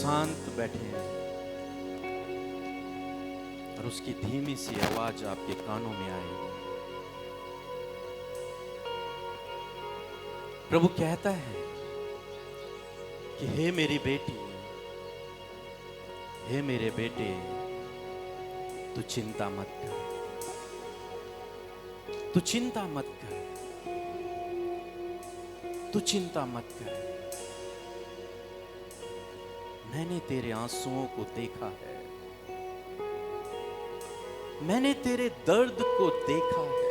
शांत बैठे हैं और उसकी धीमी सी आवाज आपके कानों में आए। प्रभु कहता है कि हे मेरी बेटी, हे मेरे बेटे, तू चिंता मत कर, तू चिंता मत कर, तू चिंता मत कर। मैंने तेरे आंसुओं को देखा है, मैंने तेरे दर्द को देखा है,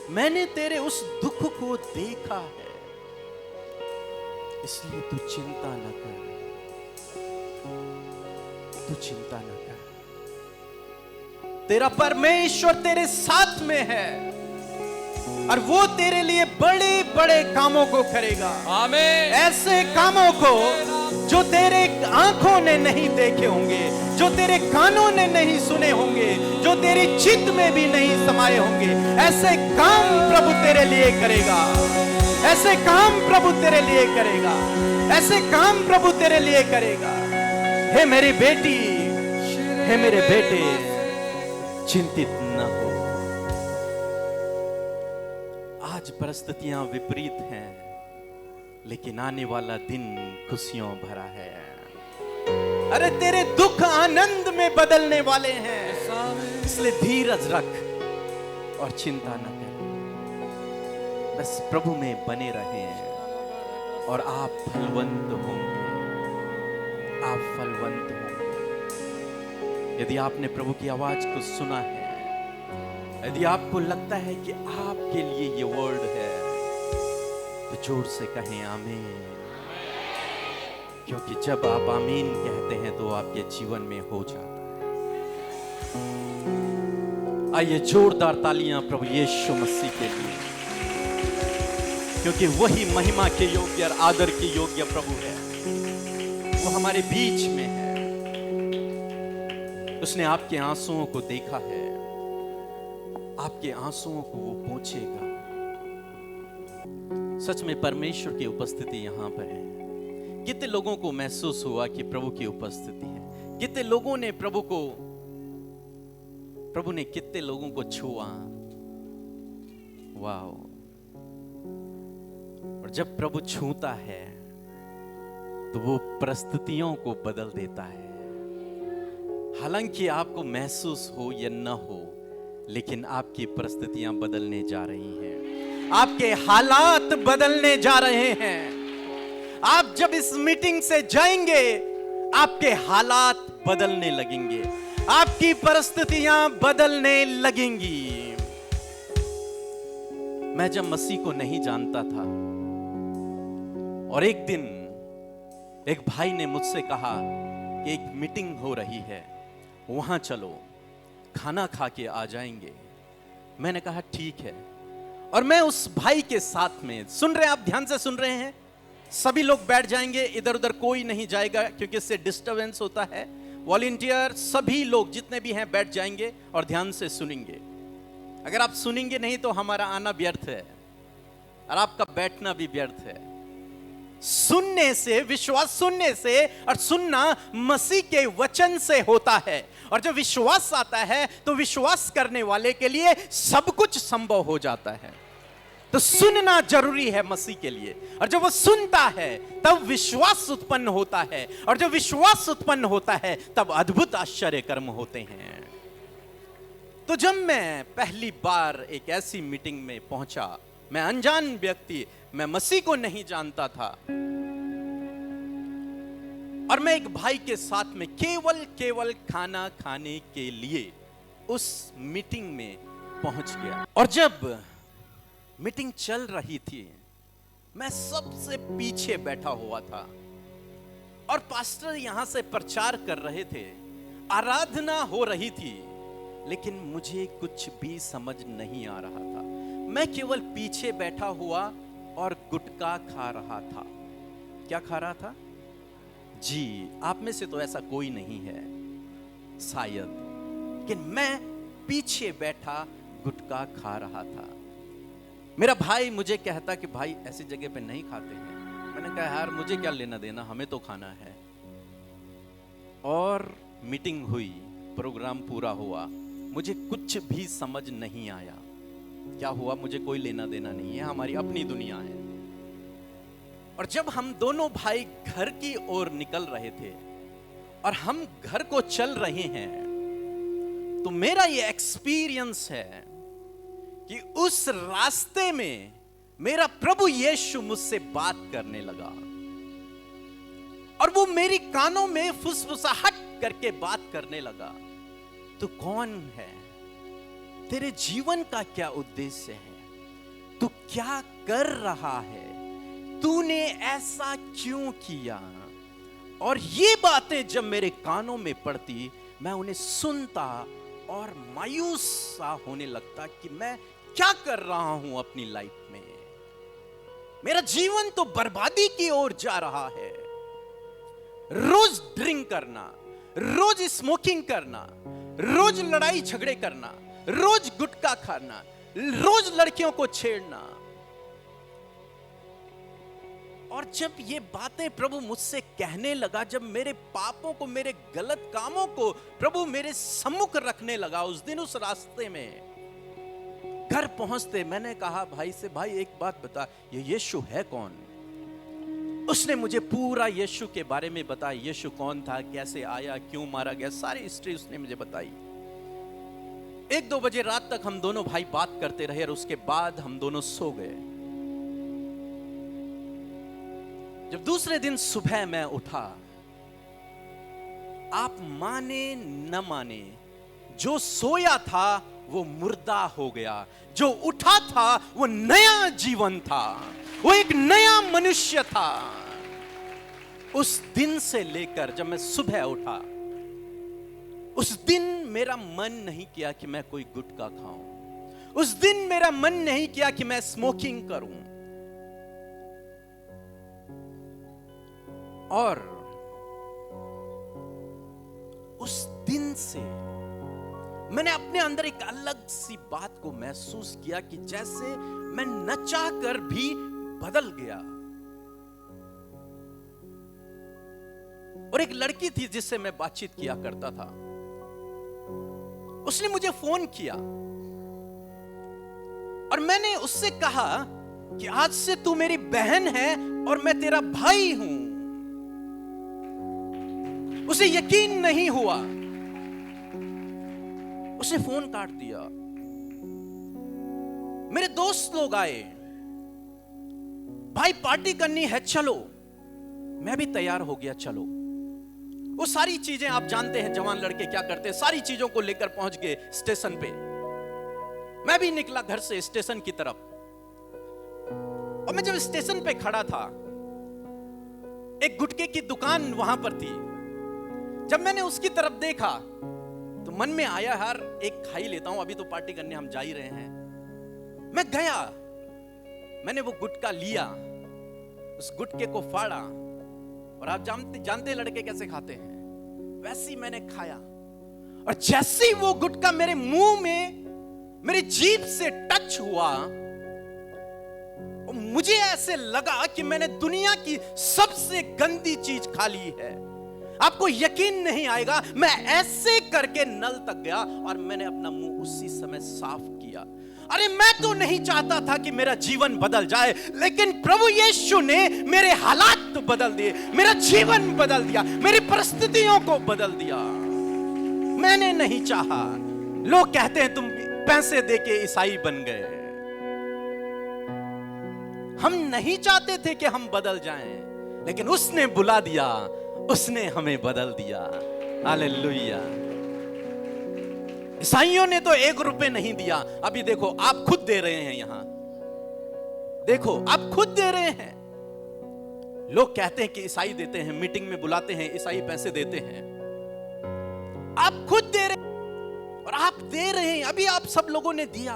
मैंने तेरे उस दुख को देखा है, इसलिए तू चिंता न कर, तू चिंता न कर। तेरा परमेश्वर तेरे साथ में है और वो तेरे लिए बड़े बड़े कामों को करेगा। आमीन। ऐसे कामों को जो तेरे आंखों ने नहीं देखे होंगे, जो तेरे कानों ने नहीं सुने होंगे, जो तेरी चित्त में भी नहीं समाये होंगे, ऐसे काम प्रभु तेरे लिए करेगा। ऐसे काम प्रभु तेरे लिए करेगा, ऐसे काम प्रभु तेरे लिए करेगा। हे मेरी बेटी, हे मेरे बेटे, चिंतित न हो। आज परिस्थितियां विपरीत हैं, लेकिन आने वाला दिन खुशियों भरा है। अरे तेरे दुख आनंद में बदलने वाले हैं, इसलिए धीरज रख और चिंता न कर। बस प्रभु में बने रहें और आप फलवंत होंगे, आप फलवंत होंगे। यदि आपने प्रभु की आवाज को सुना है, यदि आपको लगता है कि आपके लिए ये वर्ड है, तो जोर से कहें आमीन। क्योंकि जब आप आमीन कहते हैं तो आपके जीवन में हो जाता है। आइए जोरदार तालियां प्रभु यीशु मसीह के लिए, क्योंकि वही महिमा के योग्य और आदर के योग्य प्रभु है। वो हमारे बीच में है। उसने आपके आंसुओं को देखा है, आपके आंसुओं को वो पोंछेगा। सच में परमेश्वर की उपस्थिति यहां पर है। कितने लोगों को महसूस हुआ कि प्रभु की उपस्थिति है? कितने लोगों ने प्रभु ने कितने लोगों को छुआ? वाओ! और जब प्रभु छूता है तो वो परिस्थितियों को बदल देता है। हालांकि आपको महसूस हो या न हो, लेकिन आपकी परिस्थितियां बदलने जा रही हैं, आपके हालात बदलने जा रहे हैं। आप जब इस मीटिंग से जाएंगे, आपके हालात बदलने लगेंगे, आपकी परिस्थितियां बदलने लगेंगी। मैं जब मसीह को नहीं जानता था और एक दिन एक भाई ने मुझसे कहा कि एक मीटिंग हो रही है, वहां चलो, खाना खा के आ जाएंगे। मैंने कहा ठीक है, और मैं उस भाई के साथ में, सुन रहे हैं आप, ध्यान से सुन रहे हैं, सभी लोग बैठ जाएंगे, इधर उधर कोई नहीं जाएगा क्योंकि इससे डिस्टरबेंस होता है। वॉलंटियर सभी लोग जितने भी हैं बैठ जाएंगे और ध्यान से सुनेंगे। अगर आप सुनेंगे नहीं तो हमारा आना व्यर्थ है और आपका बैठना भी व्यर्थ है। सुनने से, विश्वास सुनने से, और सुनना मसीह के वचन से होता है। और जब विश्वास आता है तो विश्वास करने वाले के लिए सब कुछ संभव हो जाता है। तो सुनना जरूरी है मसीह के लिए, और जब वो सुनता है तब विश्वास उत्पन्न होता है, और जब विश्वास उत्पन्न होता है तब अद्भुत आश्चर्य कर्म होते हैं। तो जब मैं पहली बार एक ऐसी मीटिंग में पहुंचा, मैं अनजान व्यक्ति, मैं मसीह को नहीं जानता था, और मैं एक भाई के साथ में केवल खाना खाने के लिए उस मीटिंग में पहुंच गया। और जब मीटिंग चल रही थी, मैं सबसे पीछे बैठा हुआ था और पास्टर यहां से प्रचार कर रहे थे, आराधना हो रही थी, लेकिन मुझे कुछ भी समझ नहीं आ रहा था। मैं केवल पीछे बैठा हुआ और गुटखा खा रहा था। क्या खा रहा था? जी, आप में से तो ऐसा कोई नहीं है शायद, लेकिन मैं पीछे बैठा गुटखा खा रहा था। मेरा भाई मुझे कहता कि भाई ऐसी जगह पे नहीं खाते हैं। मैंने कहा यार मुझे क्या लेना देना, हमें तो खाना है। और मीटिंग हुई, प्रोग्राम पूरा हुआ, मुझे कुछ भी समझ नहीं आया क्या हुआ, मुझे कोई लेना देना नहीं है, हमारी अपनी दुनिया है। और जब हम दोनों भाई घर की ओर निकल रहे थे और हम घर को चल रहे हैं, तो मेरा ये एक्सपीरियंस है कि उस रास्ते में मेरा प्रभु यीशु मुझसे बात करने लगा और वो मेरी कानों में फुसफुसाहट करके बात करने लगा। तू कौन है? तेरे जीवन का क्या उद्देश्य है? तू क्या कर रहा है? तूने ऐसा क्यों किया? और ये बातें जब मेरे कानों में पड़ती, मैं उन्हें सुनता और मायूस सा होने लगता कि मैं क्या कर रहा हूं अपनी लाइफ में। मेरा जीवन तो बर्बादी की ओर जा रहा है। रोज ड्रिंक करना, रोज स्मोकिंग करना, रोज लड़ाई झगड़े करना, रोज गुटखा खाना, रोज लड़कियों को छेड़ना। और जब ये बातें प्रभु मुझसे कहने लगा, जब मेरे पापों को, मेरे गलत कामों को प्रभु मेरे सम्मुख रखने लगा, उस दिन उस रास्ते में घर पहुंचते मैंने कहा भाई से, भाई एक बात बता, ये यीशु है कौन? उसने मुझे पूरा यीशु के बारे में बताया, यीशु कौन था, कैसे आया, क्यों मारा गया, सारी हिस्ट्री उसने मुझे बताई। 1-2 बजे रात तक हम दोनों भाई बात करते रहे और उसके बाद हम दोनों सो गए। जब दूसरे दिन सुबह मैं उठा, आप माने न माने, जो सोया था वो मुर्दा हो गया, जो उठा था वो नया जीवन था, वो एक नया मनुष्य था। उस दिन से लेकर जब मैं सुबह उठा, उस दिन मेरा मन नहीं किया कि मैं कोई गुटखा खाऊं, उस दिन मेरा मन नहीं किया कि मैं स्मोकिंग करूं। और उस दिन से मैंने अपने अंदर एक अलग सी बात को महसूस किया कि जैसे मैं न चाहकर भी बदल गया। और एक लड़की थी जिससे मैं बातचीत किया करता था, उसने मुझे फोन किया और मैंने उससे कहा कि आज से तू मेरी बहन है और मैं तेरा भाई हूं। उसे यकीन नहीं हुआ, उसने फोन काट दिया। मेरे दोस्त लोग आए, भाई पार्टी करनी है चलो। मैं भी तैयार हो गया, चलो। वो सारी चीजें आप जानते हैं जवान लड़के क्या करते हैं, सारी चीजों को लेकर पहुंच गए स्टेशन पे। मैं भी निकला घर से स्टेशन की तरफ। और मैं जब स्टेशन पे खड़ा था, एक गुटखे की दुकान वहां पर थी। जब मैंने उसकी तरफ देखा तो मन में आया, यार एक खा ही लेता हूं, अभी तो पार्टी करने हम जा ही रहे हैं। मैं गया, मैंने वो गुटखा लिया, उस गुटखे को फाड़ा, और आप जानते लड़के कैसे खाते हैं, वैसे ही मैंने खाया। और जैसे ही वो गुटखा मेरे मुंह में, मेरी जीभ से टच हुआ, मुझे ऐसे लगा कि मैंने दुनिया की सबसे गंदी चीज खा ली है। आपको यकीन नहीं आएगा, मैं ऐसे करके नल तक गया और मैंने अपना मुंह उसी समय साफ किया। अरे मैं तो नहीं चाहता था कि मेरा जीवन बदल जाए, लेकिन प्रभु यीशु ने मेरे हालात तो बदल दिए, मेरा जीवन बदल दिया, मेरी परिस्थितियों को बदल दिया। मैंने नहीं चाहा। लोग कहते हैं तुम पैसे देके ईसाई बन गए। हम नहीं चाहते थे कि हम बदल जाएं, लेकिन उसने बुला दिया, उसने हमें बदल दिया। हालेलुया। ईसाइयों ने तो 1 रुपए नहीं दिया। अभी देखो, आप खुद दे रहे हैं। यहां देखो, आप खुद दे रहे हैं। लोग कहते हैं कि ईसाई देते हैं, मीटिंग में बुलाते हैं, ईसाई पैसे देते हैं। आप खुद दे रहे हैं और आप दे रहे हैं। अभी आप सब लोगों ने दिया,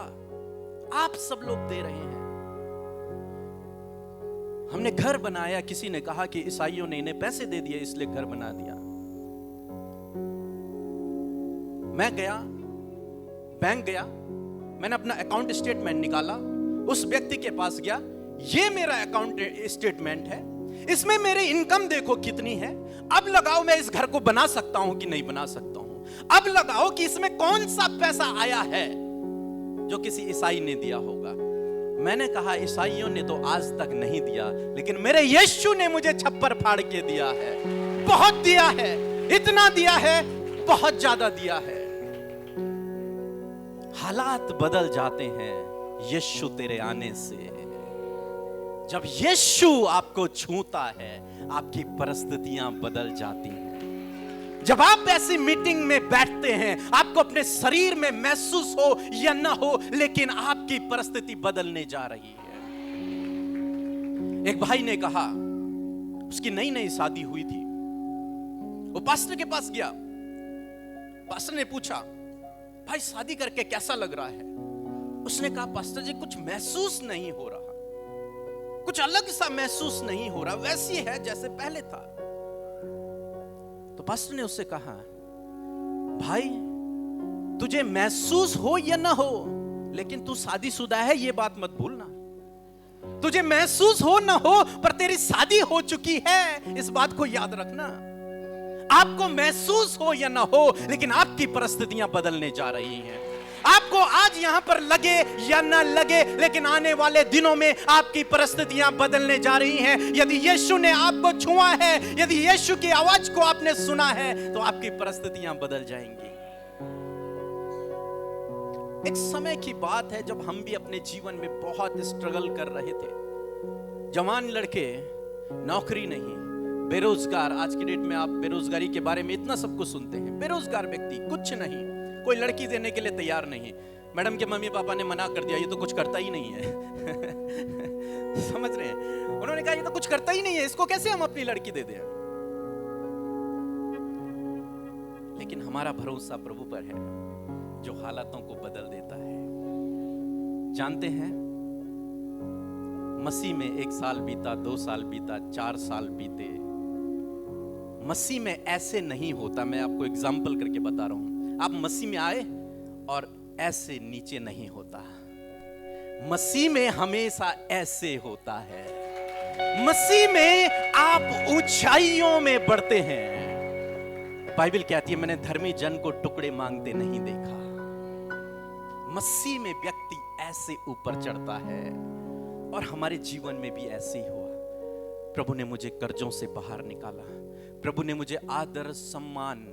आप सब लोग दे रहे हैं। हमने घर बनाया, किसी ने कहा कि ईसाइयों ने इन्हें पैसे दे दिए इसलिए घर बना दिया। मैं गया, बैंक गया, मैंने अपना अकाउंट स्टेटमेंट निकाला, उस व्यक्ति के पास गया, ये मेरा अकाउंट स्टेटमेंट है, इसमें मेरी इनकम देखो कितनी है, अब लगाओ मैं इस घर को बना सकता हूं कि नहीं बना सकता हूं, अब लगाओ कि इसमें कौन सा पैसा आया है जो किसी ईसाई ने दिया होगा। मैंने कहा ईसाइयों ने तो आज तक नहीं दिया, लेकिन मेरे यीशु ने मुझे छप्पर फाड़ के दिया है, बहुत दिया है, इतना दिया है, बहुत ज्यादा दिया है। हालात बदल जाते हैं यीशु तेरे आने से। जब यीशु आपको छूता है, आपकी परिस्थितियां बदल जाती हैं। जब आप ऐसी मीटिंग में बैठते हैं, आपको अपने शरीर में महसूस हो या ना हो, लेकिन आपकी परिस्थिति बदलने जा रही है। एक भाई ने कहा, उसकी नई नई शादी हुई थी, वो पास्टर के पास गया। पास्टर ने पूछा, भाई शादी करके कैसा लग रहा है? उसने कहा, पास्टर जी कुछ महसूस नहीं हो रहा, कुछ अलग सा महसूस नहीं हो रहा, वैसी है जैसे पहले था। तो पास्टर ने उससे कहा, भाई तुझे महसूस हो या ना हो, लेकिन तू शादीशुदा है, ये बात मत भूलना। तुझे महसूस हो ना हो, पर तेरी शादी हो चुकी है, इस बात को याद रखना। आपको महसूस हो या ना हो, लेकिन आपकी परिस्थितियां बदलने जा रही हैं। आपको आज यहां पर लगे या ना लगे, लेकिन आने वाले दिनों में आपकी परिस्थितियां बदलने जा रही हैं। यदि यीशु ने आपको छुआ है, यदि यीशु की आवाज को आपने सुना है, तो आपकी परिस्थितियां बदल जाएंगी। एक समय की बात है जब हम भी अपने जीवन में बहुत स्ट्रगल कर रहे थे। जवान लड़के, नौकरी नहीं, बेरोजगार। आज की डेट में आप बेरोजगारी के बारे में इतना सब कुछ सुनते हैं। बेरोजगार व्यक्ति, कुछ नहीं, कोई लड़की देने के लिए तैयार नहीं। मैडम के मम्मी पापा ने मना कर दिया, ये तो कुछ करता ही नहीं है। समझ रहे हैं? उन्होंने कहा ये तो कुछ करता ही नहीं है, इसको कैसे हम अपनी लड़की दे दें। लेकिन हमारा भरोसा प्रभु पर है, जो हालातों को बदल देता है। जानते हैं, मसीह में 1 साल बीता, 2 साल बीता, 4 साल बीते, मसीह में ऐसे नहीं होता। मैं आपको एग्जाम्पल करके बता रहा हूं। आप मसीह में आए और ऐसे नीचे नहीं होता। मसीह में हमेशा ऐसे होता है। मसीह में आप ऊंचाइयों में बढ़ते हैं। बाइबल कहती है, मैंने धर्मी जन को टुकड़े मांगते नहीं देखा। मसीह में व्यक्ति ऐसे ऊपर चढ़ता है, और हमारे जीवन में भी ऐसे ही हुआ। प्रभु ने मुझे कर्जों से बाहर निकाला। प्रभु ने मुझे आदर, सम्मान,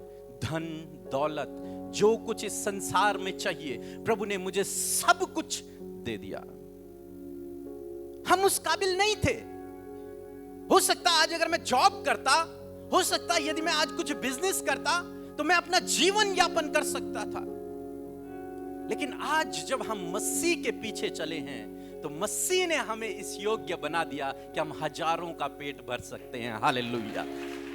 धन, दौलत, जो कुछ इस संसार में चाहिए, प्रभु ने मुझे सब कुछ दे दिया। हम उस काबिल नहीं थे। हो सकता आज अगर मैं जॉब करता, हो सकता यदि मैं आज कुछ बिजनेस करता, तो मैं अपना जीवन यापन कर सकता था। लेकिन आज जब हम मसीह के पीछे चले हैं, तो मसीह ने हमें इस योग्य बना दिया कि हम हजारों का पेट भर सकते हैं। हालेलुया।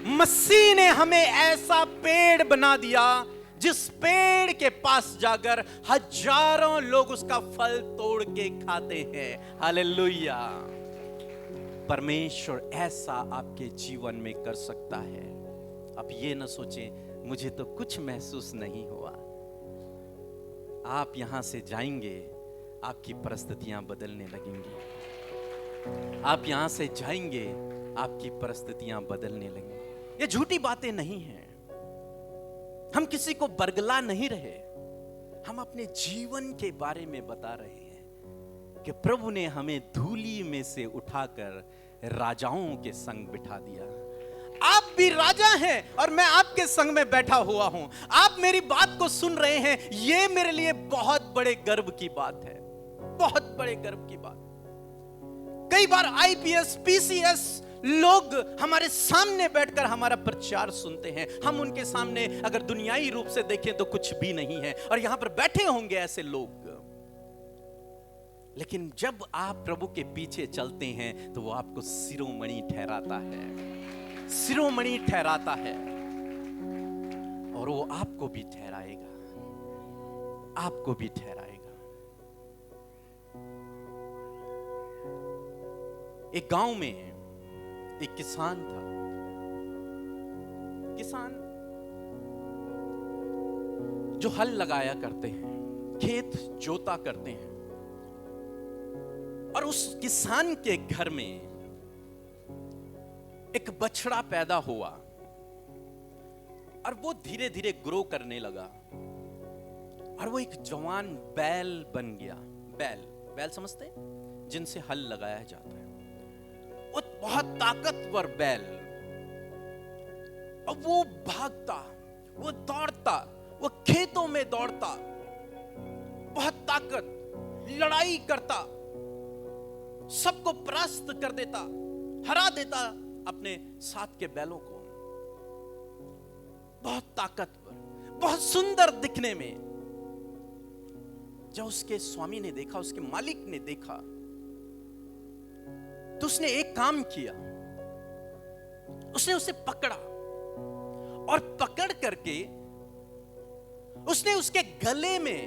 मसीह ने हमें ऐसा पेड़ बना दिया, जिस पेड़ के पास जाकर हजारों लोग उसका फल तोड़ के खाते हैं। हालेलुया। परमेश्वर ऐसा आपके जीवन में कर सकता है। आप ये न सोचें मुझे तो कुछ महसूस नहीं हुआ। आप यहां से जाएंगे, आपकी परिस्थितियां बदलने लगेंगी। आप यहां से जाएंगे, आपकी परिस्थितियां बदलने लगेंगी। ये झूठी बातें नहीं हैं। हम किसी को बरगला नहीं रहे, हम अपने जीवन के बारे में बता रहे हैं कि प्रभु ने हमें धूली में से उठाकर राजाओं के संग बिठा दिया। आप भी राजा हैं और मैं आपके संग में बैठा हुआ हूं। आप मेरी बात को सुन रहे हैं, ये मेरे लिए बहुत बड़े गर्व की बात है, बहुत बड़े गर्व की बात। कई बार आईपीएस, पीसीएस लोग हमारे सामने बैठकर हमारा प्रचार सुनते हैं। हम उनके सामने अगर दुनियाई रूप से देखें तो कुछ भी नहीं है, और यहां पर बैठे होंगे ऐसे लोग। लेकिन जब आप प्रभु के पीछे चलते हैं, तो वो आपको शिरोमणि ठहराता है, शिरोमणि ठहराता है, और वो आपको भी ठहराएगा, आपको भी ठहराएगा। एक गांव में एक किसान था। किसान जो हल लगाया करते हैं, खेत जोता करते हैं, और उस किसान के घर में एक बछड़ा पैदा हुआ और वो धीरे धीरे ग्रो करने लगा और वो एक जवान बैल बन गया। बैल समझते हैं? जिनसे हल लगाया जाता है। वो बहुत ताकतवर बैल। अब वो भागता, वो दौड़ता, वो खेतों में दौड़ता, बहुत ताकत, लड़ाई करता, सबको परास्त कर देता, हरा देता अपने साथ के बैलों को। बहुत ताकतवर, बहुत सुंदर दिखने में। जब उसके स्वामी ने देखा, उसके मालिक ने देखा, तो उसने एक काम किया। उसने उसे पकड़ा और पकड़ करके उसने उसके गले में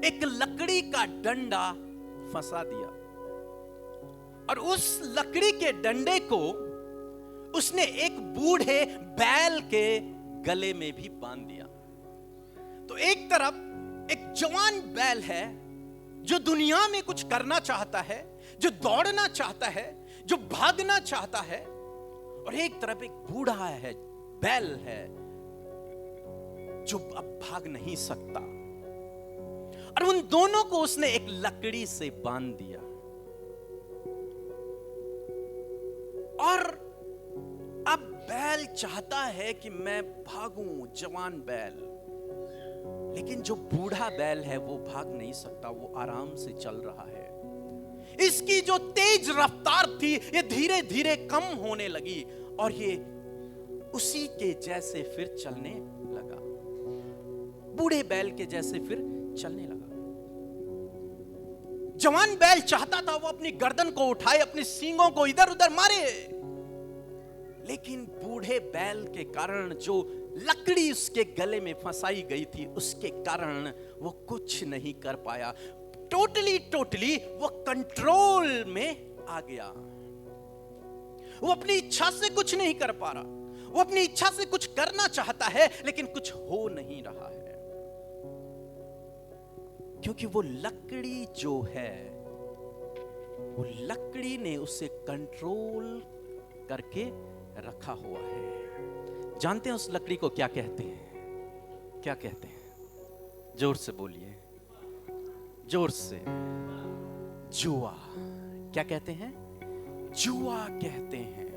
एक लकड़ी का डंडा फंसा दिया और उस लकड़ी के डंडे को उसने एक बूढ़े बैल के गले में भी बांध दिया। तो एक तरफ एक जवान बैल है जो दुनिया में कुछ करना चाहता है, जो दौड़ना चाहता है, जो भागना चाहता है, और एक तरफ एक बूढ़ा है, बैल है, जो अब भाग नहीं सकता। और उन दोनों को उसने एक लकड़ी से बांध दिया। और अब बैल चाहता है कि मैं भागूं, जवान बैल, लेकिन जो बूढ़ा बैल है वो भाग नहीं सकता, वो आराम से चल रहा है। इसकी जो तेज रफ्तार थी ये धीरे धीरे कम होने लगी और ये उसी के जैसे फिर चलने लगा, बूढ़े बैल के जैसे फिर चलने लगा। जवान बैल चाहता था वो अपनी गर्दन को उठाए, अपनी सींगों को इधर उधर मारे, लेकिन बूढ़े बैल के कारण जो लकड़ी उसके गले में फंसाई गई थी उसके कारण वो कुछ नहीं कर पाया। टोटली वो कंट्रोल में आ गया। वो अपनी इच्छा से कुछ नहीं कर पा रहा। वो अपनी इच्छा से कुछ करना चाहता है लेकिन कुछ हो नहीं रहा है, क्योंकि वो लकड़ी जो है, वो लकड़ी ने उसे कंट्रोल करके रखा हुआ है। जानते हैं उस लकड़ी को क्या कहते हैं? क्या कहते हैं? जोर से बोलिए, जोर से। जुआ। क्या कहते हैं? जुआ कहते हैं।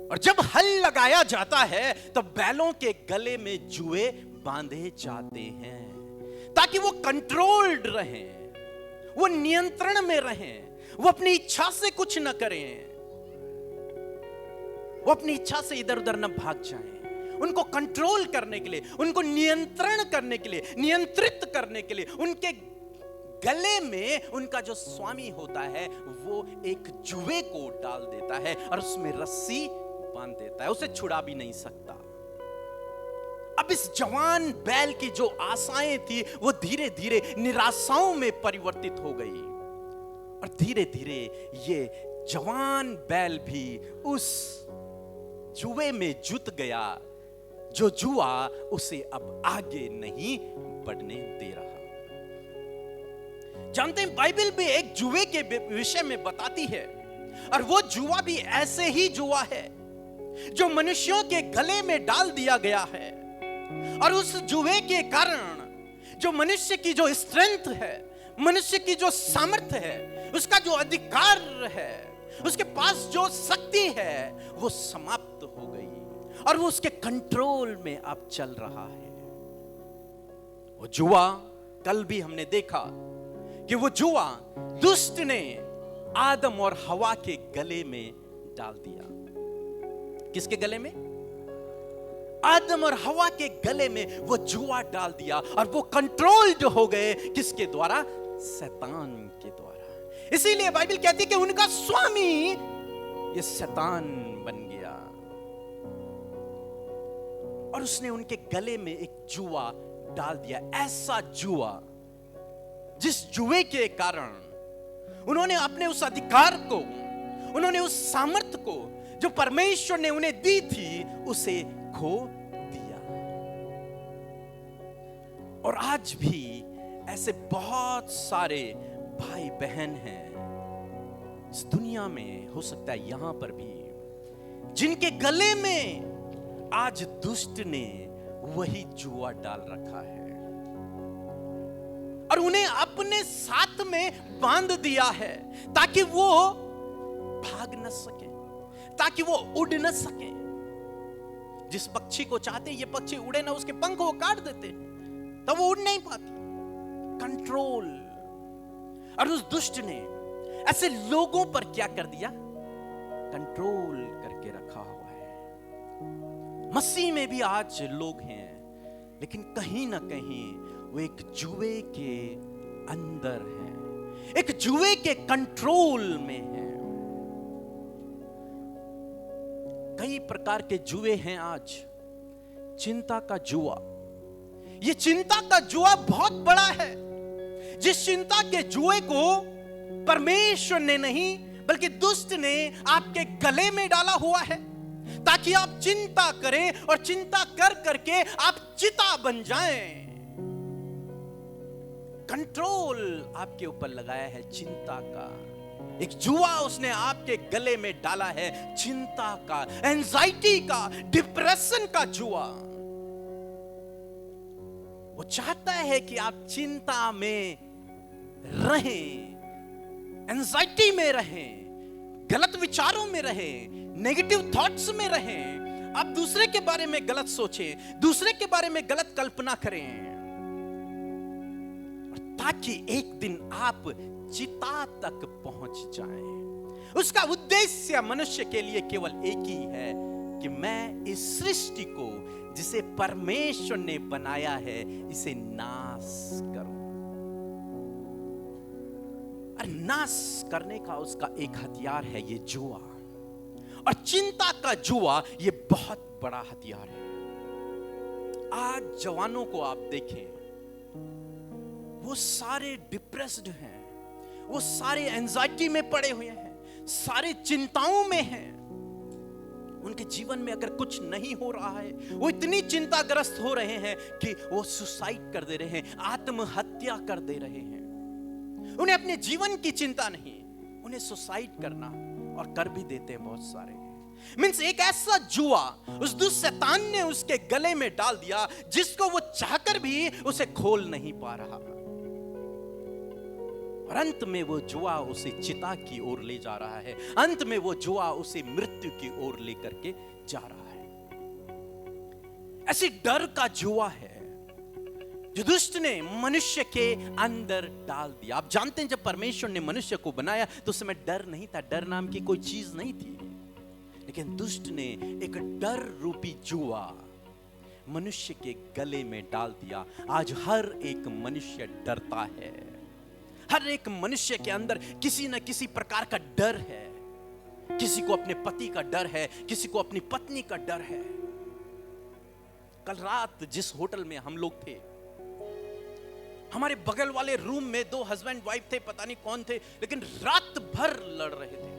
और जब हल लगाया जाता है तो बैलों के गले में जुए बांधे जाते हैं ताकि वो कंट्रोल्ड रहें, वो नियंत्रण में रहें, वो अपनी इच्छा से कुछ न करें, वो अपनी इच्छा से इधर उधर न भाग जाएं। उनको कंट्रोल करने के लिए, उनको नियंत्रण करने के लिए, नियंत्रित करने के लिए उनके गले में उनका जो स्वामी होता है वो एक जुए को डाल देता है और उसमें रस्सी बांध देता है, उसे छुड़ा भी नहीं सकता। अब इस जवान बैल की जो आशाएं थी वो धीरे धीरे निराशाओं में परिवर्तित हो गई और धीरे धीरे ये जवान बैल भी उस जुए में जुट गया जो जुआ उसे अब आगे नहीं बढ़ने दे रहा। जानते हैं बाइबल भी एक जुए के विषय में बताती है और वो जुआ भी ऐसे ही जुआ है जो मनुष्यों के गले में डाल दिया गया है। और उस जुए के कारण जो मनुष्य की जो स्ट्रेंथ है, मनुष्य की जो सामर्थ्य है, उसका जो अधिकार है, उसके पास जो शक्ति है वो समाप्त हो गई और वो उसके कंट्रोल में अब चल रहा है। वो जुआ, कल भी हमने देखा कि वो जुआ दुष्ट ने आदम और हवा के गले में डाल दिया। किसके गले में? आदम और हवा के गले में वो जुआ डाल दिया और वो कंट्रोल्ड हो गए। किसके द्वारा? शैतान के द्वारा। इसीलिए बाइबल कहती है कि उनका स्वामी ये शैतान बन गया और उसने उनके गले में एक जुआ डाल दिया। ऐसा जुआ जिस जुए के कारण उन्होंने अपने उस अधिकार को, उन्होंने उस सामर्थ्य को जो परमेश्वर ने उन्हें दी थी उसे खो दिया। और आज भी ऐसे बहुत सारे भाई बहन हैं इस दुनिया में, हो सकता है यहां पर भी, जिनके गले में आज दुष्ट ने वही जुआ डाल रखा है और उन्हें अपने साथ में बांध दिया है ताकि वो भाग न सके, ताकि वो उड़ न सके। जिस पक्षी को चाहते ये पक्षी उड़े ना, उसके पंख वो काट देते तब वो उड़ नहीं पाती। कंट्रोल। और उस दुष्ट ने ऐसे लोगों पर क्या कर दिया? कंट्रोल करके रखा हुआ है। मसीह में भी आज लोग हैं, लेकिन कहीं ना कहीं वो एक जुए के अंदर है, एक जुए के कंट्रोल में है। कई प्रकार के जुए हैं आज। चिंता का जुआ, ये चिंता का जुआ बहुत बड़ा है। जिस चिंता के जुए को परमेश्वर ने नहीं बल्कि दुष्ट ने आपके गले में डाला हुआ है ताकि आप चिंता करें और चिंता कर करके आप चिता बन जाएं। कंट्रोल आपके ऊपर लगाया है चिंता का। एक जुआ उसने आपके गले में डाला है, चिंता का, एंजाइटी का, डिप्रेशन का जुआ। वो चाहता है कि आप चिंता में रहें, एंजाइटी में रहें, गलत विचारों में रहें, नेगेटिव थॉट्स में रहें। आप दूसरे के बारे में गलत सोचें, दूसरे के बारे में गलत कल्पना करें, ताकि एक दिन आप चिता तक पहुंच जाएं। उसका उद्देश्य मनुष्य के लिए केवल एक ही है कि मैं इस सृष्टि को जिसे परमेश्वर ने बनाया है इसे नाश करूं। और नाश करने का उसका एक हथियार है ये जुआ। और चिंता का जुआ ये बहुत बड़ा हथियार है। आज जवानों को आप देखें, वो सारे डिप्रेस्ड हैं, वो सारे एंजाइटी में पड़े हुए हैं, सारे चिंताओं में हैं। उनके जीवन में अगर कुछ नहीं हो रहा है, वो इतनी चिंताग्रस्त हो रहे हैं कि वो सुसाइड कर दे रहे हैं, आत्महत्या कर दे रहे हैं। उन्हें अपने जीवन की चिंता नहीं, उन्हें सुसाइड करना, और कर भी देते हैं बहुत सारे। मींस एक ऐसा जुआ उस दुष्ट शैतान ने उसके गले में डाल दिया जिसको वो चाहकर भी उसे खोल नहीं पा रहा। और अंत में वो जुआ उसे चिता की ओर ले जा रहा है, अंत में वो जुआ उसे मृत्यु की ओर लेकर के जा रहा है। ऐसी डर का जुआ है जो दुष्ट ने मनुष्य के अंदर डाल दिया। आप जानते हैं जब परमेश्वर ने मनुष्य को बनाया तो उस समय डर नहीं था, डर नाम की कोई चीज नहीं थी। लेकिन दुष्ट ने एक डर रूपी जुआ मनुष्य के गले में डाल दिया। आज हर एक मनुष्य डरता है, हर एक मनुष्य के अंदर किसी न किसी प्रकार का डर है। किसी को अपने पति का डर है, किसी को अपनी पत्नी का डर है। कल रात जिस होटल में हम लोग थे, हमारे बगल वाले रूम में 2 हस्बैंड वाइफ थे, पता नहीं कौन थे, लेकिन रात भर लड़ रहे थे,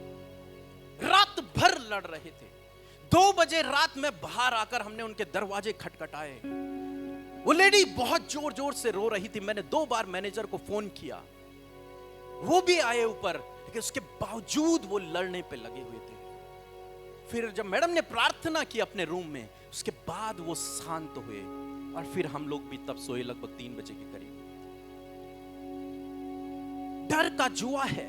रात भर लड़ रहे थे। 2 बजे रात में बाहर आकर हमने उनके दरवाजे खटखटाए। वो लेडी बहुत जोर जोर से रो रही थी। मैंने 2 बार मैनेजर को फोन किया, वो भी आए ऊपर, लेकिन उसके बावजूद वो लड़ने पे लगे हुए थे। फिर जब मैडम ने प्रार्थना की अपने रूम में, उसके बाद वो शांत हुए और फिर हम लोग भी तब सोए लगभग 3 बजे के करीब। डर का जुआ है,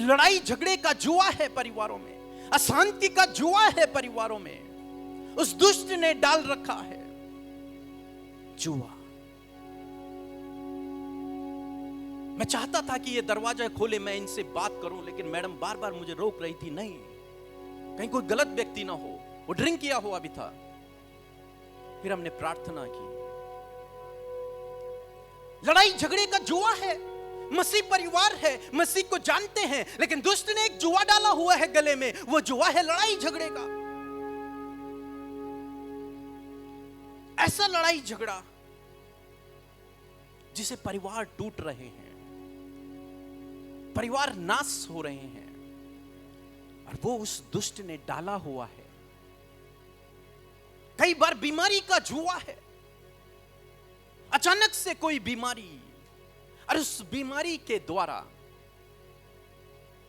लड़ाई झगड़े का जुआ है परिवारों में, अशांति का जुआ है परिवारों में। उस दुष्ट ने डाल रखा है जुआ। मैं चाहता था कि ये दरवाजा खोले, मैं इनसे बात करूं, लेकिन मैडम बार बार मुझे रोक रही थी, नहीं कहीं कोई गलत व्यक्ति ना हो, वो ड्रिंक किया हुआ भी था। फिर हमने प्रार्थना की। लड़ाई झगड़े का जुआ है, मसीह परिवार है, मसीह को जानते हैं, लेकिन दुष्ट ने एक जुआ डाला हुआ है गले में। वो जुआ है लड़ाई झगड़े का। ऐसा लड़ाई झगड़ा जिसे परिवार टूट रहे हैं, परिवार नाश हो रहे हैं, और वो उस दुष्ट ने डाला हुआ है। कई बार बीमारी का जुआ है, अचानक से कोई बीमारी, और उस बीमारी के द्वारा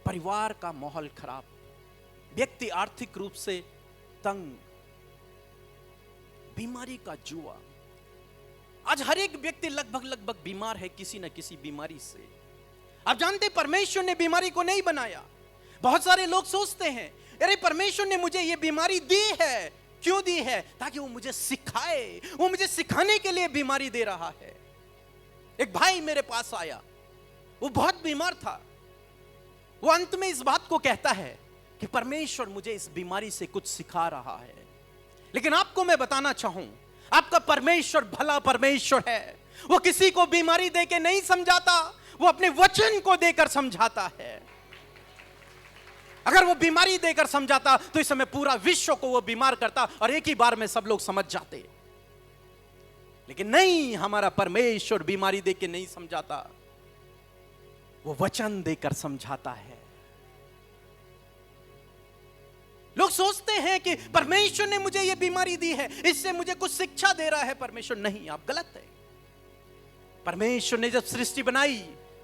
परिवार का माहौल खराब, व्यक्ति आर्थिक रूप से तंग, बीमारी का जुआ। आज हर एक व्यक्ति लगभग बीमार है किसी न किसी बीमारी से। आप जानते परमेश्वर ने बीमारी को नहीं बनाया। बहुत सारे लोग सोचते हैं अरे परमेश्वर ने मुझे ये बीमारी दी है, क्यों दी है? ताकि वो मुझे सिखाए, वो मुझे सिखाने के लिए बीमारी दे रहा है। एक भाई मेरे पास आया, वो बहुत बीमार था। वो अंत में इस बात को कहता है कि परमेश्वर मुझे इस बीमारी से कुछ सिखा रहा है। लेकिन आपको मैं बताना चाहूं, आपका परमेश्वर भला परमेश्वर है। वो किसी को बीमारी देके नहीं समझाता, वो अपने वचन को देकर समझाता है। अगर वो बीमारी देकर समझाता तो इस समय पूरा विश्व को वो बीमार करता और एक ही बार में सब लोग समझ जाते। लेकिन नहीं, हमारा परमेश्वर बीमारी देके नहीं समझाता, वो वचन देकर समझाता है। लोग सोचते हैं कि परमेश्वर ने मुझे ये बीमारी दी है, इससे मुझे कुछ शिक्षा दे रहा है परमेश्वर। नहीं, आप गलत है। परमेश्वर ने जब सृष्टि बनाई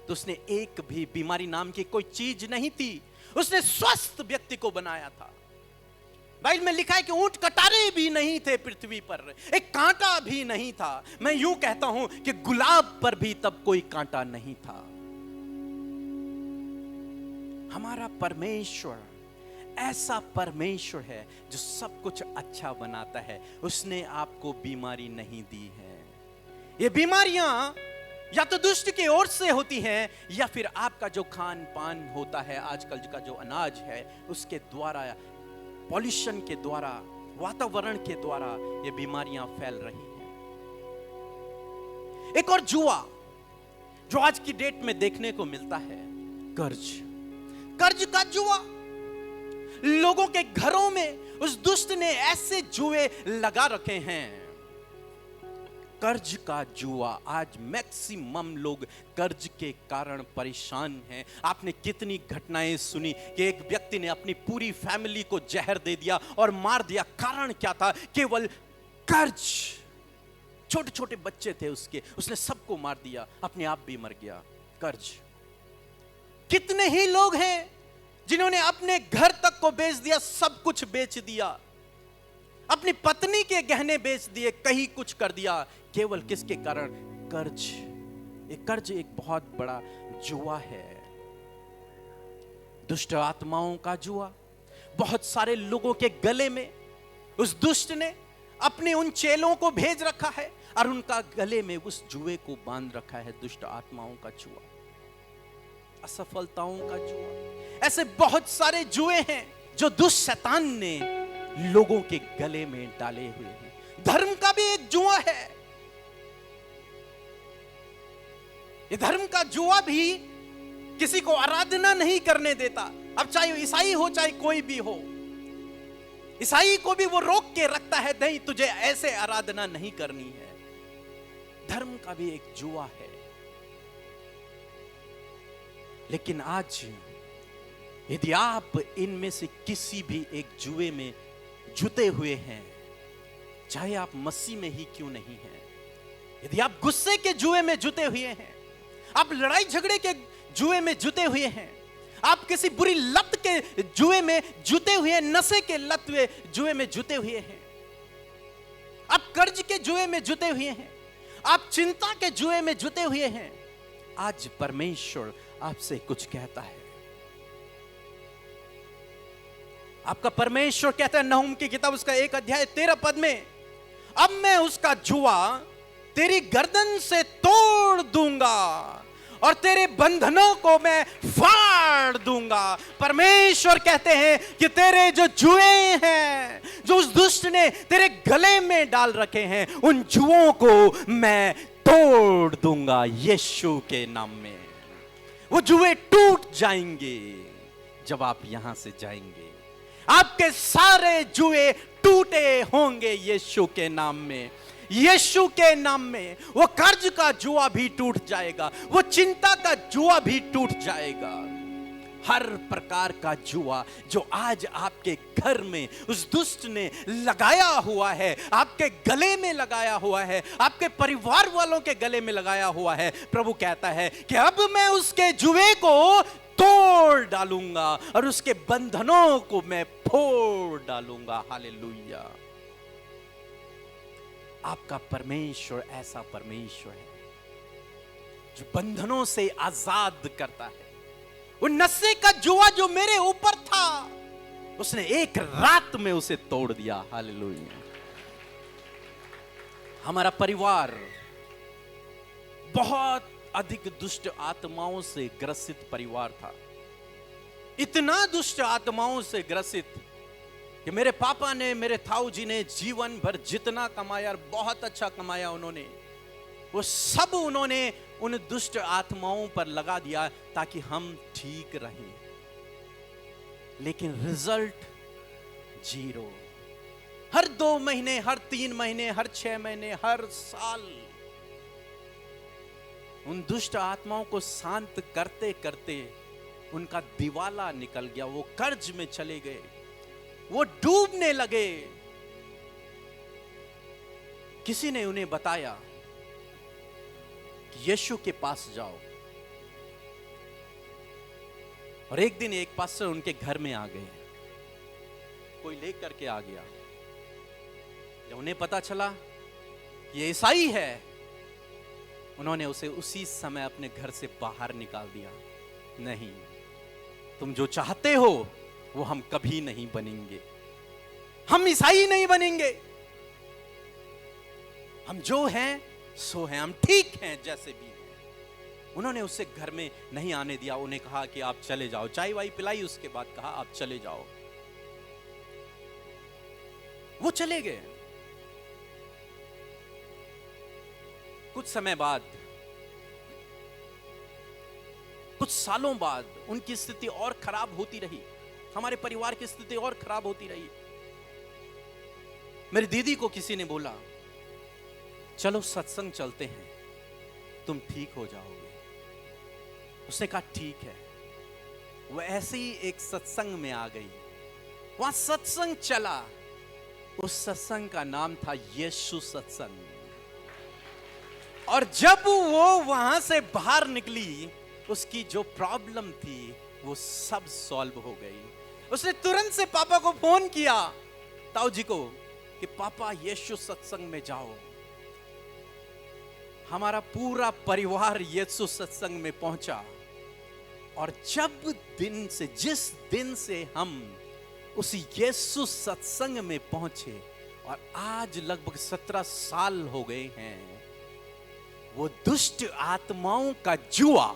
तो उसने एक भी बीमारी नाम की कोई चीज नहीं थी, उसने स्वस्थ व्यक्ति को बनाया था। बाइबल में लिखा है कि ऊंट कटारे भी नहीं थे पृथ्वी पर, एक कांटा भी नहीं था। मैं यूं कहता हूं कि गुलाब पर भी तब कोई कांटा नहीं था। हमारा परमेश्वर ऐसा परमेश्वर है जो सब कुछ अच्छा बनाता है। उसने आपको बीमारी नहीं दी है। ये बीमारियां या तो दुष्ट की ओर से होती हैं या फिर आपका जो खान पान होता है, आजकल का जो अनाज है उसके द्वारा, पॉल्यूशन के द्वारा, वातावरण के द्वारा ये बीमारियां फैल रही हैं। एक और जुआ जो आज की डेट में देखने को मिलता है, कर्ज का जुआ। लोगों के घरों में उस दुष्ट ने ऐसे जुए लगा रखे हैं। कर्ज का जुआ। आज मैक्सिमम लोग कर्ज के कारण परेशान हैं। आपने कितनी घटनाएं सुनी कि एक व्यक्ति ने अपनी पूरी फैमिली को जहर दे दिया और मार दिया। कारण क्या था? केवल कर्ज। छोटे छोटे बच्चे थे उसके, उसने सबको मार दिया, अपने आप भी मर गया। कर्ज। कितने ही लोग हैं जिन्होंने अपने घर तक को बेच दिया, सब कुछ बेच दिया, अपनी पत्नी के गहने बेच दिए, कहीं कुछ कर दिया, केवल किसके कारण? कर्ज। एक कर्ज एक बहुत बड़ा जुआ है, दुष्ट आत्माओं का जुआ। बहुत सारे लोगों के गले में उस दुष्ट ने अपने उन चेलों को भेज रखा है और उनका गले में उस जुए को बांध रखा है। दुष्ट आत्माओं का जुआ, असफलताओं का जुआ। ऐसे बहुत सारे जुए हैं जो दुष्ट शैतान ने लोगों के गले में डाले हुए हैं। धर्म का भी एक जुआ है। ये धर्म का जुआ भी किसी को आराधना नहीं करने देता। अब चाहे ईसाई हो चाहे कोई भी हो, ईसाई को भी वो रोक के रखता है, नहीं तुझे ऐसे आराधना नहीं करनी है। धर्म का भी एक जुआ है। लेकिन आज यदि आप इनमें से किसी भी एक जुए में जुटे हुए हैं, चाहे आप मसीह में ही क्यों नहीं हैं, यदि आप गुस्से के जुए में जुटे हुए हैं, आप लड़ाई झगड़े के जुए में जुटे हुए हैं, आप किसी बुरी लत के जुए में जुटे हुए हैं, नशे के लत जुए में जुटे हुए हैं, आप कर्ज के जुए में जुटे हुए हैं, आप चिंता के जुए में जुटे हुए हैं, आज परमेश्वर आपसे कुछ कहता है। आपका परमेश्वर कहता है नहूम की किताब उसका 1 अध्याय 13 पद में, अब मैं उसका जुआ तेरी गर्दन से तोड़ दूंगा और तेरे बंधनों को मैं फाड़ दूंगा। परमेश्वर कहते हैं कि तेरे जो जुए हैं, जो उस दुष्ट ने तेरे गले में डाल रखे हैं, उन जुओं को मैं तोड़ दूंगा यीशु के नाम में। वो जुए टूट जाएंगे जब आप यहां से जाएंगे। आपके सारे जुए टूटे होंगे यीशु के नाम में। यीशु के नाम में वो कर्ज का जुआ भी टूट जाएगा, वो चिंता का जुआ भी टूट जाएगा। हर प्रकार का जुआ जो आज आपके घर में उस दुष्ट ने लगाया हुआ है, आपके गले में लगाया हुआ है, आपके परिवार वालों के गले में लगाया हुआ है, प्रभु कहता है कि अब मैं उसके जुए को तोड़ डालूंगा और उसके बंधनों को मैं फोड़ डालूंगा। हालेलुया। आपका परमेश्वर ऐसा परमेश्वर है जो बंधनों से आजाद करता है। वो नशे का जुआ जो मेरे ऊपर था, उसने एक रात में उसे तोड़ दिया। हालेलुया। हमारा परिवार बहुत अधिक दुष्ट आत्माओं से ग्रसित परिवार था। इतना दुष्ट आत्माओं से ग्रसित कि मेरे पापा ने, मेरे ताऊ जी ने जीवन भर जितना कमाया, बहुत अच्छा कमाया उन्होंने, वो सब उन्होंने उन दुष्ट आत्माओं पर लगा दिया ताकि हम ठीक रहें। लेकिन रिजल्ट जीरो। हर 2 महीने, हर 3 महीने, हर 6 महीने, हर साल उन दुष्ट आत्माओं को शांत करते करते उनका दिवाला निकल गया। वो कर्ज में चले गए, वो डूबने लगे। किसी ने उन्हें बताया कि यीशु के पास जाओ। और एक दिन एक पास्टर उनके घर में आ गए, कोई लेकर के आ गया। जब उन्हें पता चला कि ये ईसाई है, उन्होंने उसे उसी समय अपने घर से बाहर निकाल दिया। नहीं, तुम जो चाहते हो वो हम कभी नहीं बनेंगे। हम ईसाई नहीं बनेंगे। हम जो हैं सो हैं, हम ठीक हैं जैसे भी हैं। उन्होंने उसे घर में नहीं आने दिया। उन्हें कहा कि आप चले जाओ। चाय वाई पिलाई, उसके बाद कहा आप चले जाओ। वो चले गए। कुछ समय बाद, कुछ सालों बाद उनकी स्थिति और खराब होती रही। हमारे परिवार की स्थिति और खराब होती रही। मेरी दीदी को किसी ने बोला, चलो सत्संग चलते हैं, तुम ठीक हो जाओगे। उसने कहा ठीक है। वो ऐसे ही एक सत्संग में आ गई। वहां सत्संग चला। उस सत्संग का नाम था यीशु सत्संग। और जब वो वहां से बाहर निकली, उसकी जो प्रॉब्लम थी वो सब सॉल्व हो गई। उसने तुरंत से पापा को फोन किया, ताऊ जी को, कि पापा यीशु सत्संग में जाओ। हमारा पूरा परिवार यीशु सत्संग में पहुंचा। और जिस दिन से हम उस यीशु सत्संग में पहुंचे, और आज लगभग 17 साल हो गए हैं, वो दुष्ट आत्माओं का जुआ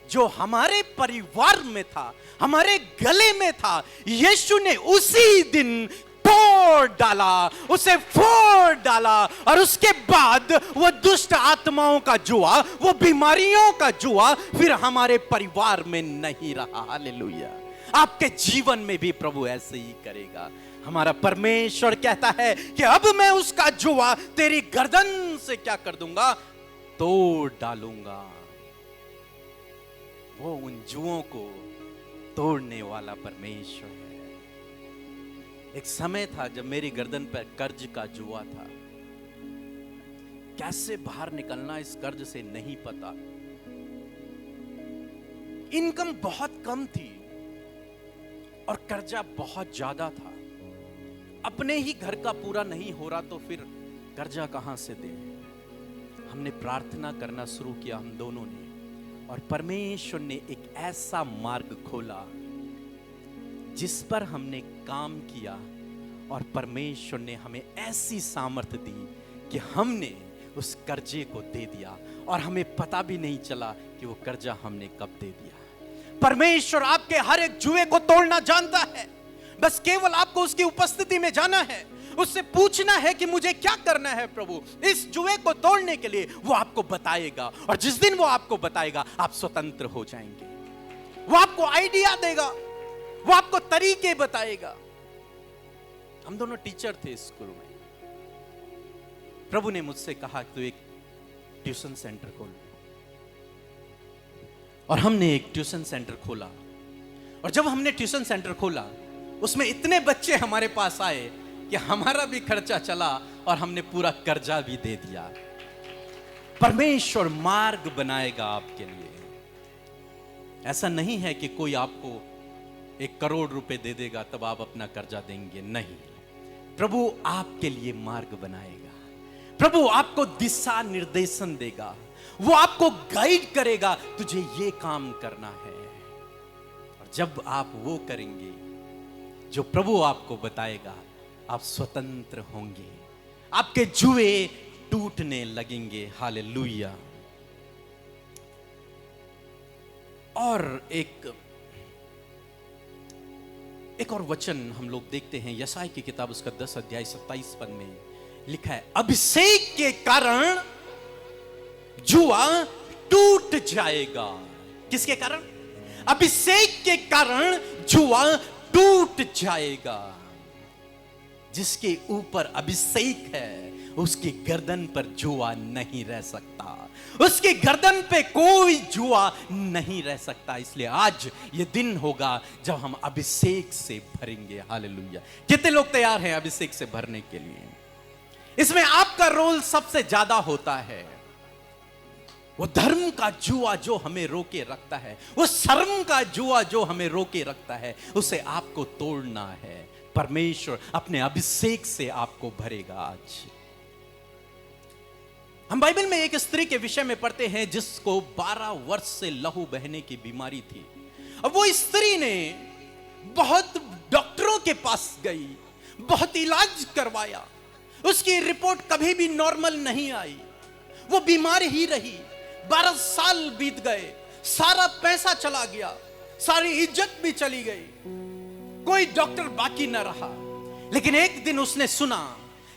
जो हमारे परिवार में था, हमारे गले में था, यीशु ने उसी दिन तोड़ डाला, उसे फोड़ डाला। और उसके बाद वो दुष्ट आत्माओं का जुआ, वो बीमारियों का जुआ फिर हमारे परिवार में नहीं रहा। हालेलुया। आपके जीवन में भी प्रभु ऐसे ही करेगा। हमारा परमेश्वर कहता है कि अब मैं उसका जुआ तेरी गर्दन से क्या कर दूंगा, तोड़ डालूंगा। वो उन जुओं को तोड़ने वाला परमेश्वर है। एक समय था जब मेरी गर्दन पर कर्ज का जुआ था। कैसे बाहर निकलना इस कर्ज से नहीं पता। इनकम बहुत कम थी और कर्जा बहुत ज्यादा था। अपने ही घर का पूरा नहीं हो रहा तो फिर कर्जा कहां से दे। हमने प्रार्थना करना शुरू किया, हम दोनों ने, और परमेश्वर ने एक ऐसा मार्ग खोला जिस पर हमने काम किया। और परमेश्वर ने हमें ऐसी सामर्थ्य दी कि हमने उस कर्जे को दे दिया और हमें पता भी नहीं चला कि वो कर्जा हमने कब दे दिया। परमेश्वर आपके हर एक जुए को तोड़ना जानता है। बस केवल आपको उसकी उपस्थिति में जाना है, उससे पूछना है कि मुझे क्या करना है प्रभु इस जुए को तोड़ने के लिए। वो आपको बताएगा, और जिस दिन वो आपको बताएगा आप स्वतंत्र हो जाएंगे। वो आपको आइडिया देगा, वो आपको तरीके बताएगा। हम दोनों टीचर थे स्कूल में। प्रभु ने मुझसे कहा कि तू एक ट्यूशन सेंटर खोल, और हमने एक ट्यूशन सेंटर खोला। और जब हमने ट्यूशन सेंटर खोला, उसमें इतने बच्चे हमारे पास आए कि हमारा भी खर्चा चला और हमने पूरा कर्जा भी दे दिया। परमेश्वर मार्ग बनाएगा आपके लिए। ऐसा नहीं है कि कोई आपको 1 करोड़ रुपए दे देगा तब आप अपना कर्जा देंगे, नहीं। प्रभु आपके लिए मार्ग बनाएगा, प्रभु आपको दिशा निर्देशन देगा, वो आपको गाइड करेगा, तुझे ये काम करना है। और जब आप वो करेंगे जो प्रभु आपको बताएगा, आप स्वतंत्र होंगे, आपके जुए टूटने लगेंगे। हालेलुया। और एक और वचन हम लोग देखते हैं, यशायाह की किताब उसका 10 अध्याय 27 पद में लिखा है, अभिषेक के कारण जुआ टूट जाएगा। किसके कारण? अभिषेक के कारण जुआ टूट जाएगा। जिसके ऊपर अभिषेक है उसकी गर्दन पर जुआ नहीं रह सकता, उसकी गर्दन पे कोई जुआ नहीं रह सकता। इसलिए आज ये दिन होगा जब हम अभिषेक से भरेंगे। हालेलुया। कितने लोग तैयार हैं अभिषेक से भरने के लिए? इसमें आपका रोल सबसे ज्यादा होता है। वो धर्म का जुआ जो हमें रोके रखता है, वो शर्म का जुआ जो हमें रोके रखता है, उसे आपको तोड़ना है। परमेश्वर अपने अभिषेक से आपको भरेगा। आज हम बाइबल में एक स्त्री के विषय में पढ़ते हैं जिसको 12 वर्ष से लहू बहने की बीमारी थी। अब वो स्त्री ने बहुत डॉक्टरों के पास गई, बहुत इलाज करवाया, उसकी रिपोर्ट कभी भी नॉर्मल नहीं आई, वो बीमार ही रही। 12 साल बीत गए, सारा पैसा चला गया, सारी इज्जत भी चली गई, कोई डॉक्टर बाकी न रहा। लेकिन एक दिन उसने सुना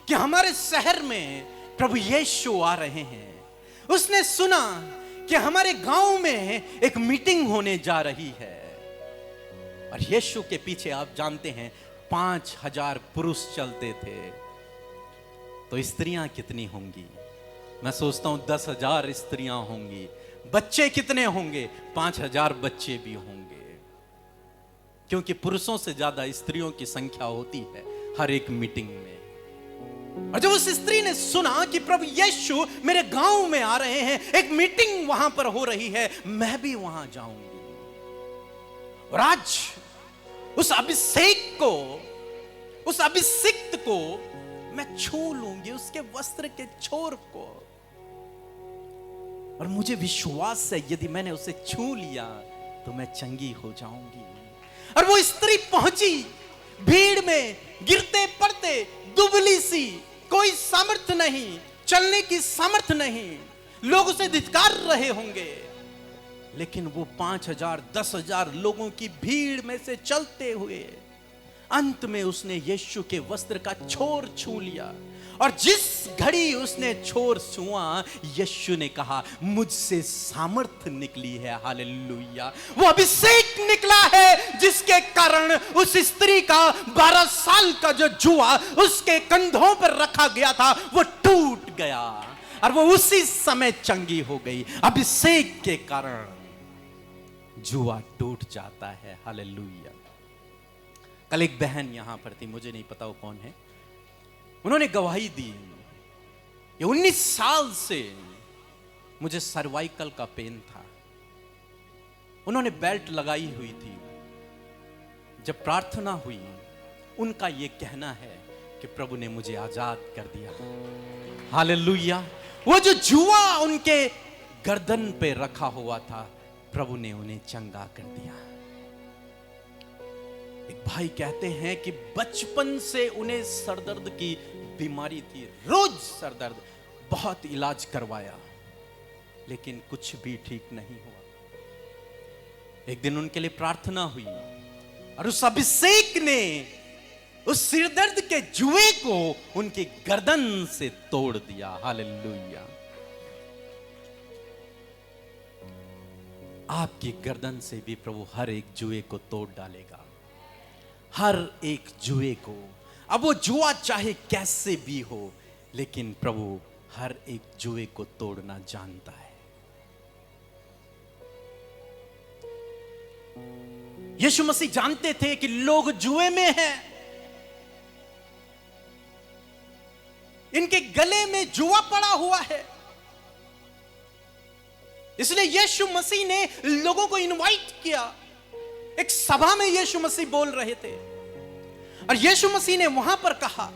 कि हमारे शहर में प्रभु यीशु आ रहे हैं। उसने सुना कि हमारे गांव में एक मीटिंग होने जा रही है। और यीशु के पीछे आप जानते हैं 5000 पुरुष चलते थे, तो स्त्रियां कितनी होंगी? मैं सोचता हूं 10,000 स्त्रियां होंगी। बच्चे कितने होंगे? 5000 बच्चे भी होंगे, क्योंकि पुरुषों से ज्यादा स्त्रियों की संख्या होती है हर एक मीटिंग में। और जब उस स्त्री ने सुना कि प्रभु यीशु मेरे गांव में आ रहे हैं, एक मीटिंग वहां पर हो रही है, मैं भी वहां जाऊंगी, और आज उस अभिषेक को, उस अभिषिक्त को मैं छू लूंगी, उसके वस्त्र के छोर को। और मुझे विश्वास है यदि मैंने उसे छू लिया तो मैं चंगी हो जाऊंगी। और वो स्त्री पहुंची भीड़ में, गिरते पड़ते, दुबली सी, कोई सामर्थ्य नहीं, चलने की सामर्थ्य नहीं, लोग उसे धिक्कार रहे होंगे, लेकिन वो 5000 10,000 लोगों की भीड़ में से चलते हुए अंत में उसने यीशु के वस्त्र का छोर छू लिया। और जिस घड़ी उसने छोर छुआ, यीशु ने कहा मुझसे सामर्थ्य निकली है। हालेलुया। वो अभिषेक निकला है जिसके कारण उस स्त्री का 12 साल का जो जुआ उसके कंधों पर रखा गया था वो टूट गया, और वो उसी समय चंगी हो गई। अभिषेक के कारण जुआ टूट जाता है। हालेलुया। कल एक बहन यहां पर थी, मुझे नहीं पता वो कौन है, उन्होंने गवाही दी, ये 19 साल से मुझे सर्वाइकल का पेन था। उन्होंने बेल्ट लगाई हुई थी। जब प्रार्थना हुई, उनका ये कहना है कि प्रभु ने मुझे आजाद कर दिया। हालेलुया। वो जो जुआ उनके गर्दन पे रखा हुआ था, प्रभु ने उन्हें चंगा कर दिया। एक भाई कहते हैं कि बचपन से उन्हें सरदर्द की बीमारी थी, रोज सरदर्द, बहुत इलाज करवाया लेकिन कुछ भी ठीक नहीं हुआ। एक दिन उनके लिए प्रार्थना हुई और उस अभिषेक ने उस सिरदर्द के जुए को उनकी गर्दन से तोड़ दिया। हालेलुया। आपकी गर्दन से भी प्रभु हर एक जुए को तोड़ डालेगा, हर एक जुए को। अब वो जुआ चाहे कैसे भी हो, लेकिन प्रभु हर एक जुए को तोड़ना जानता है। यीशु मसीह जानते थे कि लोग जुए में हैं, इनके गले में जुआ पड़ा हुआ है, इसलिए यीशु मसीह ने लोगों को इनवाइट किया। एक सभा में यीशु मसीह बोल रहे थे और यीशु मसीह ने वहां पर कहा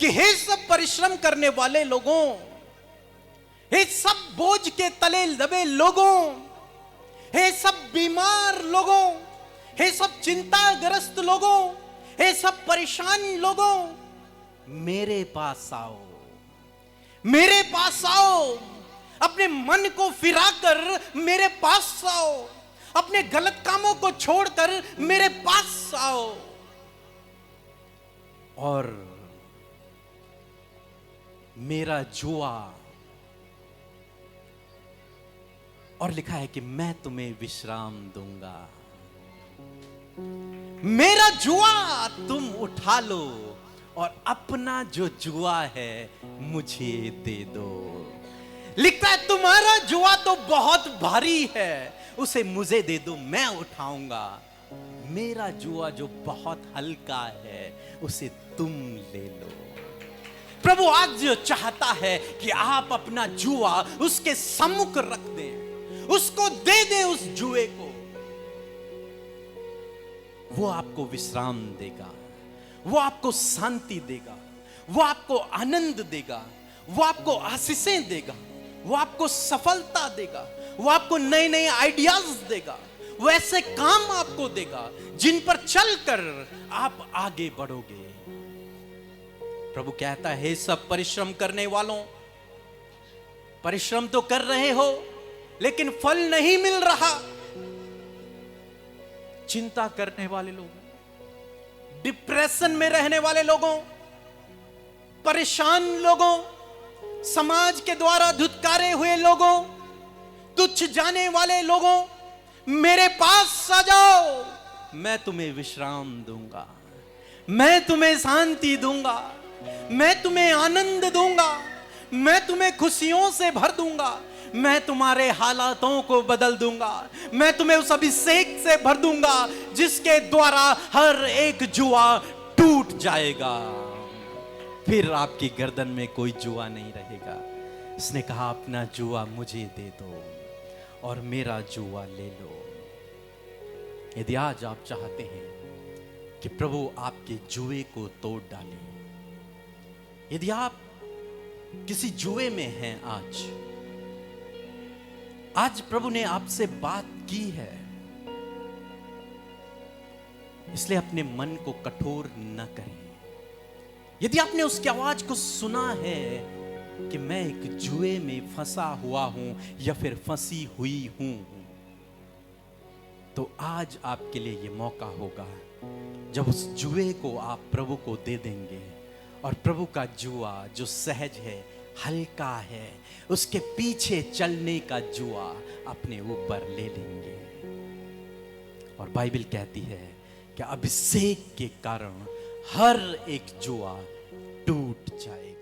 कि हे सब परिश्रम करने वाले लोगों, हे सब बोझ के तले दबे लोगों, हे सब बीमार लोगों, हे सब चिंताग्रस्त लोगों, हे सब परेशान लोगों, मेरे पास आओ, मेरे पास आओ। अपने मन को फिराकर मेरे पास आओ, अपने गलत कामों को छोड़कर मेरे पास आओ। और मेरा जुआ, और लिखा है कि मैं तुम्हें विश्राम दूंगा। मेरा जुआ तुम उठा लो और अपना जो जुआ है मुझे दे दो। लिखता है तुम्हारा जुआ तो बहुत भारी है, उसे मुझे दे दो, मैं उठाऊंगा। मेरा जुआ जो बहुत हल्का है उसे तुम ले लो। प्रभु आज जो चाहता है कि आप अपना जुआ उसके सम्मुख रख दें, उसको दे दें उस जुए को। वो आपको विश्राम देगा, वो आपको शांति देगा, वो आपको आनंद देगा, वो आपको आशीषें देगा, वो आपको सफलता देगा, वो आपको नए नए आइडियाज देगा, वो ऐसे काम आपको देगा जिन पर चलकर आप आगे बढ़ोगे। प्रभु कहता है, सब परिश्रम करने वालों, परिश्रम तो कर रहे हो लेकिन फल नहीं मिल रहा। चिंता करने वाले लोगों, डिप्रेशन में रहने वाले लोगों, परेशान लोगों, समाज के द्वारा धुतकारे हुए लोगों, तुच्छ जाने वाले लोगों, मेरे पास आ जाओ, मैं तुम्हें विश्राम दूंगा, मैं तुम्हें शांति दूंगा, मैं तुम्हें आनंद दूंगा, मैं तुम्हें खुशियों से भर दूंगा, मैं तुम्हारे हालातों को बदल दूंगा, मैं तुम्हें उस अभिषेक से भर दूंगा जिसके द्वारा हर एक जुआ टूट जाएगा। फिर आपकी गर्दन में कोई जुआ नहीं रहेगा। उसने कहा, अपना जुआ मुझे दे दो और मेरा जुआ ले लो। यदि आज आप चाहते हैं कि प्रभु आपके जुए को तोड़ डाले, यदि आप किसी जुए में हैं, आज प्रभु ने आपसे बात की है, इसलिए अपने मन को कठोर न करें। यदि आपने उसकी आवाज को सुना है कि मैं एक जुए में फंसा हुआ हूं या फिर फंसी हुई हूं, तो आज आपके लिए यह मौका होगा जब उस जुए को आप प्रभु को दे देंगे और प्रभु का जुआ जो सहज है, हल्का है, उसके पीछे चलने का जुआ अपने ऊपर ले लेंगे। और बाइबल कहती है कि अभिषेक के कारण हर एक जुआ टूट जाएगा।